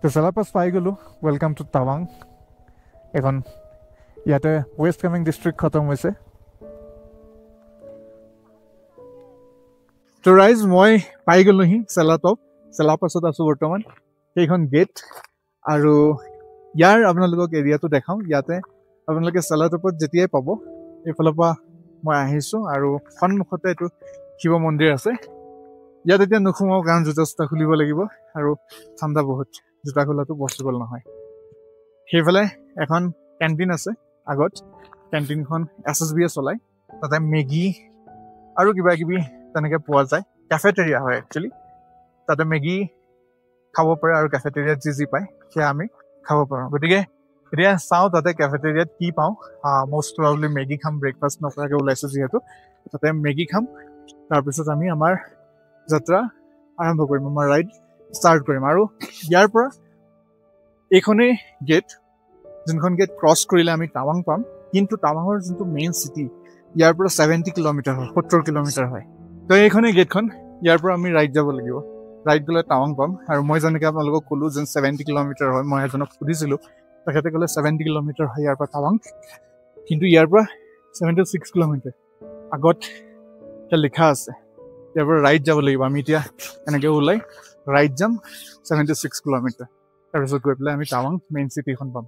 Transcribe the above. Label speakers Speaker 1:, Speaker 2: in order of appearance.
Speaker 1: তো চেলাপাছ পাই গ'লোঁ। ৱেলকাম টু টাৱাং। এখন ইয়াতে ৱেষ্ট কামেং ডিষ্ট্ৰিক্ট খতম হৈছে। তো ৰাইজ মই পাই গ'লোহি চেলাপাছত আছোঁ বৰ্তমান। সেইখন গেট আৰু ইয়াৰ আপোনালোকক এৰিয়াটো দেখাওঁ। ইয়াতে আপোনালোকে চেলাটপত যেতিয়াই পাব এইফালৰ পৰা মই আহিছোঁ আৰু সন্মুখতে এইটো শিৱ মন্দিৰ আছে। ইয়াত এতিয়া নোসোমাওঁ কাৰণ জোতা চোতা খুলিব লাগিব আৰু ঠাণ্ডা বহুত, জোতা খোলাটো পচিবল নহয়। সেইফালে এখন কেণ্টিন আছে আগত। কেণ্টিনখন SSBয়ে চলায়। তাতে মেগী আৰু কিবা কিবি তেনেকৈ পোৱা যায়। কেফেটেৰিয়া হয় একচুৱেলি। তাতে মেগী খাব পাৰে আৰু কেফেটেৰিয়াত যি পায় সেয়া আমি খাব পাৰোঁ। গতিকে এতিয়া চাওঁ তাতে কেফেটেৰিয়াত কি পাওঁ। মষ্ট প্ৰবলি মেগী খাম, ব্ৰেকফাষ্ট নকৰাকৈ ওলাইছোঁ যিহেতু। তাতে মেগী খাম, তাৰপিছত আমি আমাৰ যাত্ৰা আৰম্ভ কৰিম, আমাৰ ৰাইড ষ্টাৰ্ট কৰিম। আৰু ইয়াৰ পৰা এইখনেই গেট, যোনখন গেট ক্ৰছ কৰিলে আমি টাৱাং পাম। কিন্তু টাৱাঙৰ যোনটো মেইন চিটি ইয়াৰ পৰা 70 কিলোমিটাৰ হয়, 70 কিলোমিটাৰ হয়। তো এইখনেই গেটখন, ইয়াৰ পৰা আমি ৰাইড যাব লাগিব। ৰাইড গ'লে টাৱাং পাম। আৰু মই যেনেকৈ আপোনালোকক ক'লোঁ যেন 70 কিলোমিটাৰ হয়, মই এজনক সুধিছিলোঁ, তেখেতে ক'লে 70 কিলোমিটাৰ হয় ইয়াৰ পৰা টাৱাং, কিন্তু ইয়াৰ পৰা 76 কিলোমিটাৰ আগত লিখা আছে। ইয়াৰ পৰা ৰাইড যাব লাগিব। আমি এতিয়া এনেকৈ ওলাই ৰাইড যাম 76 কিলোমিটাৰ, তাৰপিছত গৈ পেলাই আমি টাৱাং মেইন চিটিখন পাম।